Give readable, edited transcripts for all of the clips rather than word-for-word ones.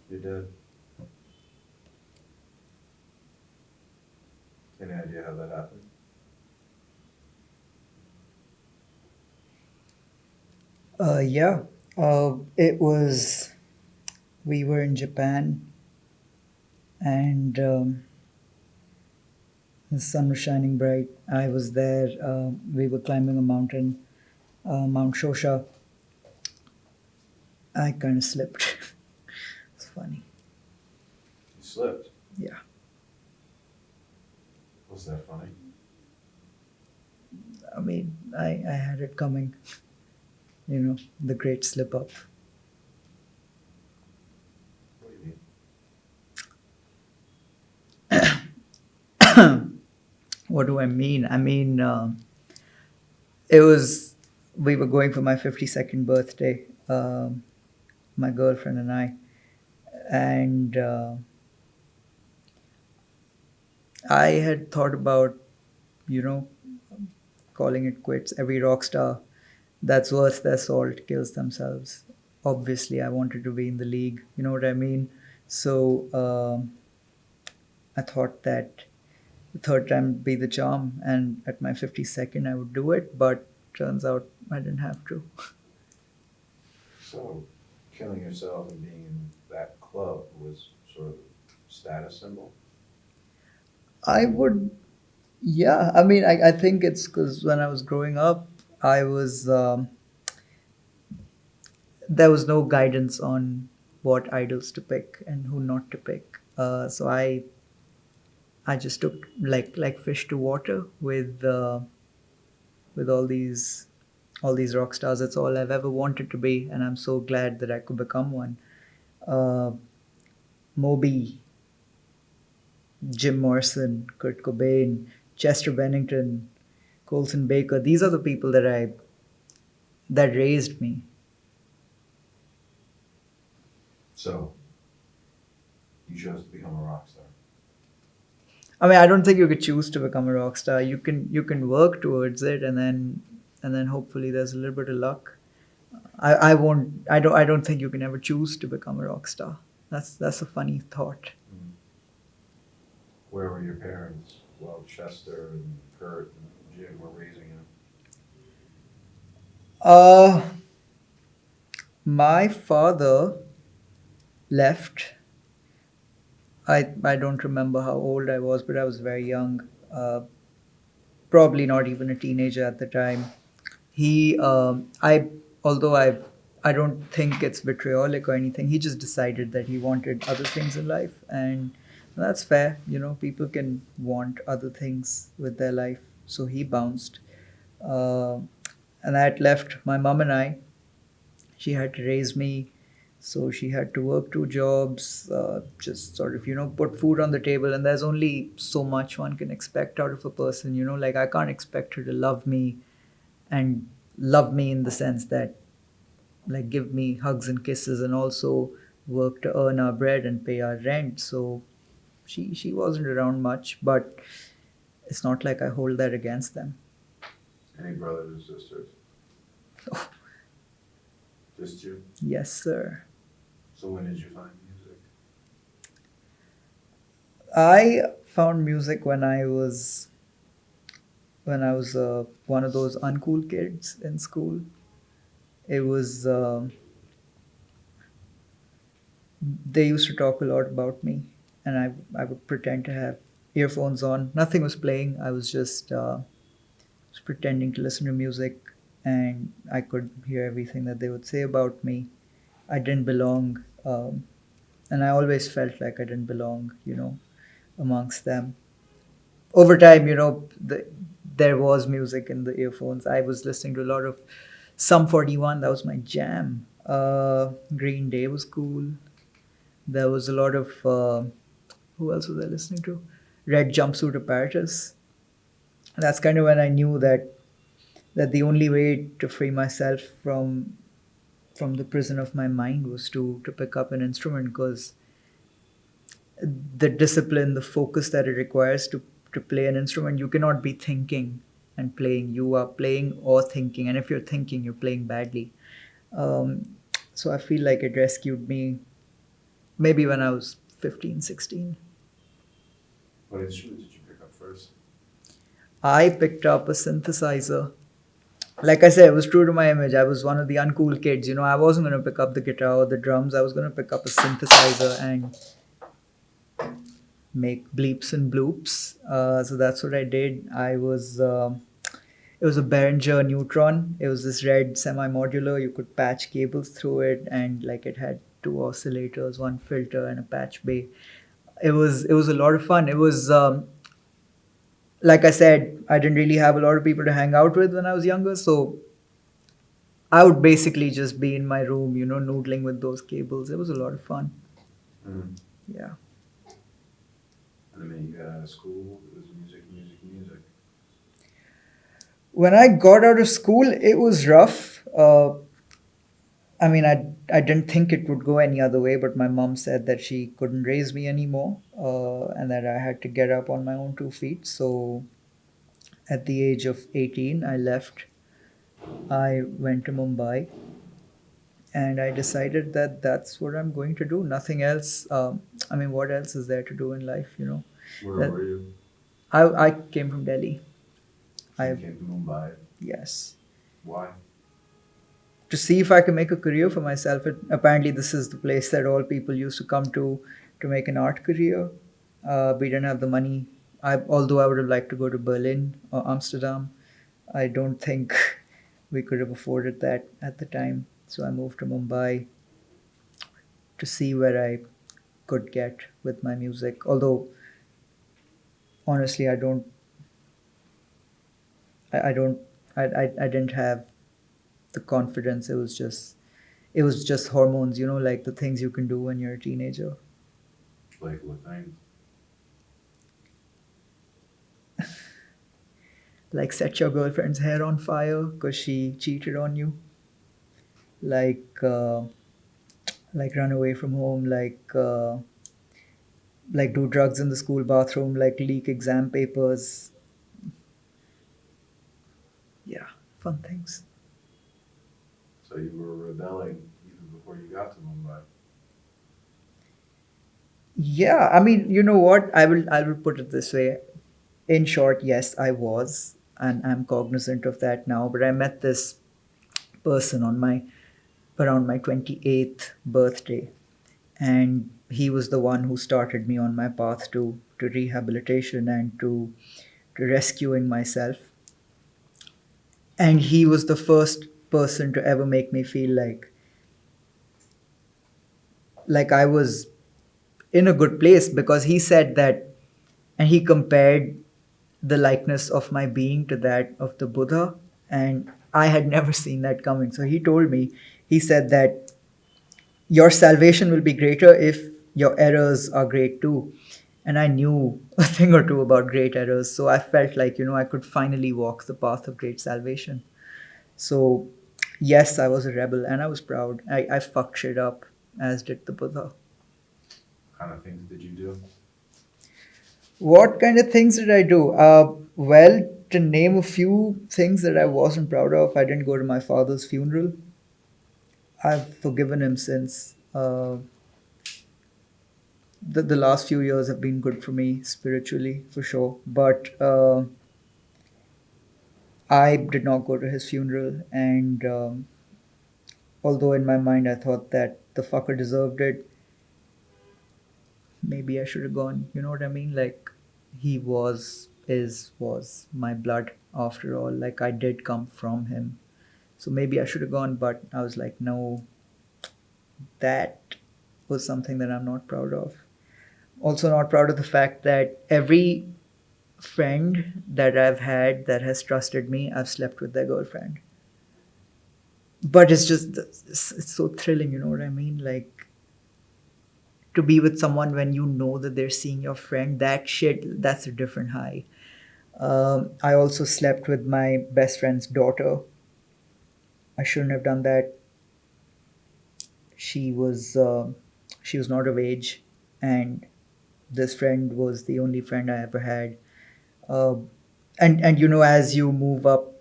You did. Any idea how that happened? Yeah, it was, we were in Japan and the sun was shining bright. I was there. We were climbing a mountain, Mount Shosha. I kind of slipped. It's funny. You slipped. Yeah. Was that funny? I mean, I had it coming, the great slip up. What do you mean? What do I mean? I mean, it was, we were going for my 52nd birthday, my girlfriend and I. And I had thought about, you know, calling it quits. Every rock star that's worth their salt kills themselves. Obviously, I wanted to be in the league. You know what I mean? So I thought that the third time would be the charm, and at my 52nd, I would do it. But turns out I didn't have to. So, killing yourself and being in that club was sort of a status symbol? I would, yeah. I mean, I think it's because when I was growing up, I was there was no guidance on what idols to pick and who not to pick. So I just took like fish to water with all these rock stars. It's all I've ever wanted to be, and I'm so glad that I could become one. Uh, Moby, Jim Morrison, Kurt Cobain, Chester Bennington, Colson Baker. These are the people that raised me. So, you chose to become a rock star. I mean, I don't think you could choose to become a rock star. You can work towards it, and then hopefully there's a little bit of luck. I won't. I don't think you can ever choose to become a rock star. That's a funny thought. Mm. Where were your parents while Chester and Kurt and Jim were raising you? Uh, my father left. I don't remember how old I was, but I was very young. Probably not even a teenager at the time. He I although I don't think it's vitriolic or anything. He just decided that he wanted other things in life, and that's fair. People can want other things with their life. So he bounced, uh, and that left my mom and I. She had to raise me, so she had to work two jobs, just sort of put food on the table. And there's only so much one can expect out of a person. Like I can't expect her to love me, and love me in the sense that like give me hugs and kisses, and also work to earn our bread and pay our rent. So she wasn't around much, but it's not like I hold that against them. Any brothers or sisters? Just you? Yes, sir. So when did you find music? I found music when I was one of those uncool kids in school. It was they used to talk a lot about me, and I would pretend to have earphones on. Nothing was playing. I was just was pretending to listen to music, and I could hear everything that they would say about me. I didn't belong, and I always felt like I didn't belong, amongst them. Over time, there was music in the earphones. I was listening to a lot of Sum 41. That was my jam. Green Day was cool. There was a lot of who else was I listening to? Red Jumpsuit Apparatus. That's kind of when I knew that the only way to free myself from the prison of my mind was to pick up an instrument, because the discipline, the focus that it requires to play an instrument, you cannot be thinking and playing. You are playing or thinking, and if you're thinking, you're playing badly. Um, so I feel like it rescued me maybe when I was 15, 16. What instrument did you pick up first? I picked up a synthesizer. Like I said, it was true to my image. I was one of the uncool kids. You know, I wasn't going to pick up the guitar or the drums. I was going to pick up a synthesizer and make bleeps and bloops. So that's what I did. It was a Behringer Neutron. It was this red semi-modular. You could patch cables through it, and like it had two oscillators, one filter, and a patch bay. It was a lot of fun. It was like I said, I didn't really have a lot of people to hang out with when I was younger, so I would basically just be in my room, you know, noodling with those cables. It was a lot of fun. Mm. Yeah. And then you got out of school, it was music, music, music. When I got out of school, it was rough. I mean, I didn't think it would go any other way, but my mom said that she couldn't raise me anymore, and that I had to get up on my own 2 feet. So at the age of 18, I left. I went to Mumbai, and I decided that that's what I'm going to do. Nothing else. I mean, what else is there to do in life, you know? Where That- were you? I came from Delhi. You I came to Mumbai. Yes. Why? To see if I can make a career for myself. Apparently, this is the place that all people used to come to make an art career. We didn't have the money. Although I would have liked to go to Berlin or Amsterdam, I don't think we could have afforded that at the time. So I moved to Mumbai to see where I could get with my music. Although, honestly, I don't, I didn't have the confidence. It was just hormones, you know, like the things you can do when you're a teenager. Like what thing? Like set your girlfriend's hair on fire because she cheated on you. Like run away from home. Like do drugs in the school bathroom. Like leak exam papers. Yeah, fun things. So you were rebelling even before you got to Mumbai. Yeah, I mean, you know what? I will put it this way. In short, yes, I was, and I'm cognizant of that now. But I met this person on my around my 28th birthday, and he was the one who started me on my path to rehabilitation and to rescuing myself. And he was the first person to ever make me feel like I was in a good place, because he said that, and he compared the likeness of my being to that of the Buddha, and I had never seen that coming. So he told me, he said that your salvation will be greater if your errors are great too. And I knew a thing or two about great errors, so I felt like, you know, I could finally walk the path of great salvation. So yes, I was a rebel and I was proud. I fucked shit up, as did the Buddha. What kind of things did you do? What kind of things did I do? Well, to name a few things that I wasn't proud of, I didn't go to my father's funeral. I've forgiven him since. The last few years have been good for me spiritually, for sure. But I did not go to his funeral, and although in my mind I thought that the fucker deserved it, maybe I should have gone. You know what I mean? Like, he was my blood after all. Like, I did come from him. So maybe I should have gone, but I was like, no, that was something that I'm not proud of. Also, not proud of the fact that every friend that I've had that has trusted me, I've slept with their girlfriend. But it's so thrilling, you know what I mean? Like, to be with someone when you know that they're seeing your friend, that's a different high. I also slept with my best friend's daughter. I shouldn't have done that. She was she was not of age, and this friend was the only friend I ever had. Uh, and you know, as you move up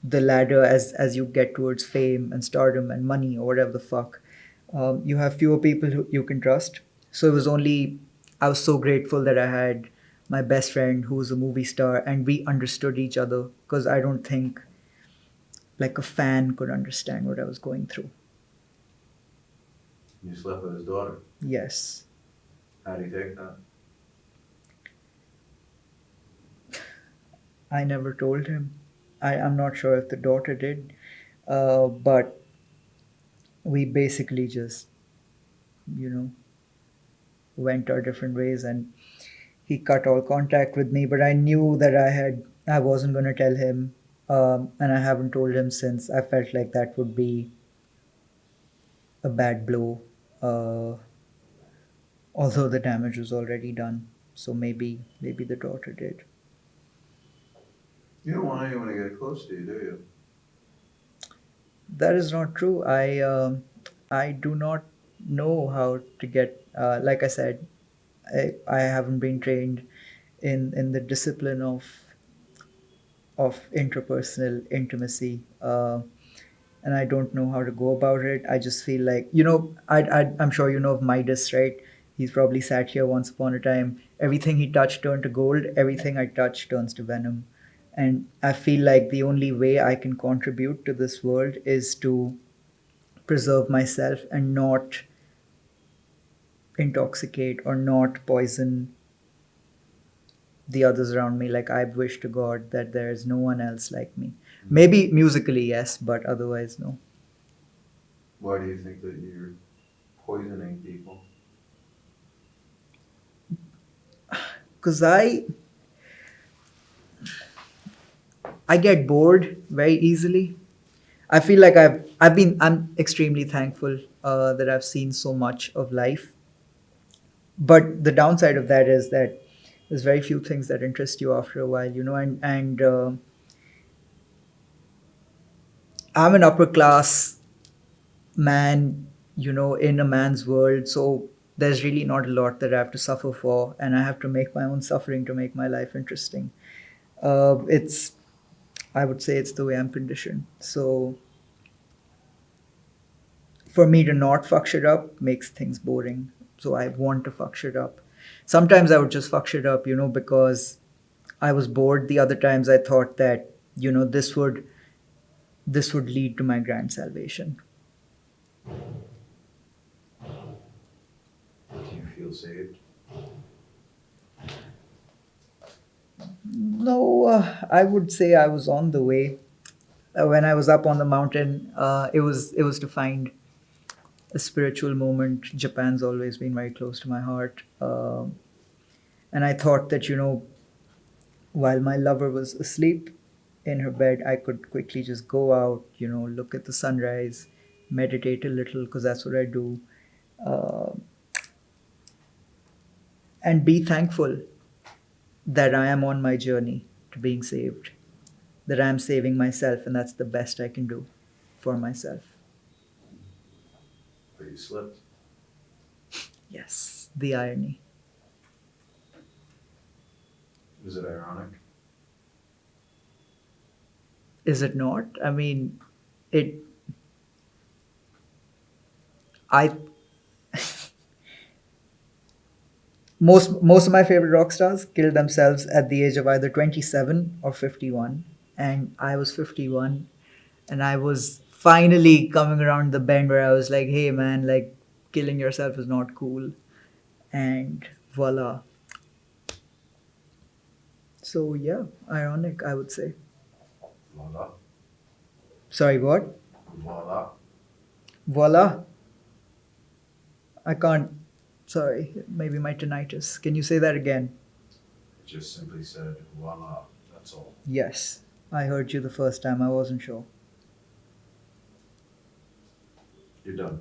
the ladder, as you get towards fame and stardom and money or whatever the fuck, you have fewer people who you can trust. So it was only, I was so grateful that I had my best friend who was a movie star and we understood each other, because I don't think like a fan could understand what I was going through. You slept with his daughter. Yes. How do you take that? I never told him. I'm not sure if the daughter did, but we basically just, you know, went our different ways, and he cut all contact with me. But I knew that I wasn't going to tell him, and I haven't told him since. I felt like that would be a bad blow, uh, although the damage was already done. So maybe the daughter did. You don't want anyone to get close to you, do you? That is not true. I do not know how to get. Like I said, I haven't been trained in the discipline of interpersonal intimacy, and I don't know how to go about it. I just feel like, I'm sure you know of Midas, right? He's probably sat here once upon a time. Everything he touched turned to gold. Everything I touch turns to venom. And I feel like the only way I can contribute to this world is to preserve myself and not intoxicate or not poison the others around me. Like, I wish to God that there is no one else like me. Maybe musically, yes, but otherwise, no. Why do you think that you're poisoning people? Because I get bored very easily. I feel like I'm extremely thankful that I've seen so much of life. But the downside of that is that there's very few things that interest you after a while, and I'm an upper class man, in a man's world. So there's really not a lot that I have to suffer for, and I have to make my own suffering to make my life interesting. It's, I would say, it's the way I'm conditioned. So for me to not fuck shit up makes things boring. So I want to fuck shit up. Sometimes I would just fuck shit up, because I was bored. The other times I thought that, this would lead to my grand salvation. Do you feel saved? No, I would say I was on the way. When I was up on the mountain, it was to find a spiritual moment. Japan's always been very close to my heart, and I thought that, while my lover was asleep in her bed, I could quickly just go out, look at the sunrise, meditate a little, because that's what I do, uh, and be thankful that I am on my journey to being saved, that I am saving myself, and that's the best I can do for myself. But you slipped. Yes, the irony. Is it ironic? Is it not? I mean, it. I most of my favorite rock stars killed themselves at the age of either 27 or 51, and I was 51, and I was finally coming around the bend where I was like, hey man, like, killing yourself is not cool, and voila. So yeah, ironic, I would say. Voila. Sorry, what? Voila. Voila. I can't. Sorry, maybe my tinnitus. Can you say that again? It just simply said voila. That's all. Yes, I heard you the first time. I wasn't sure. You're done.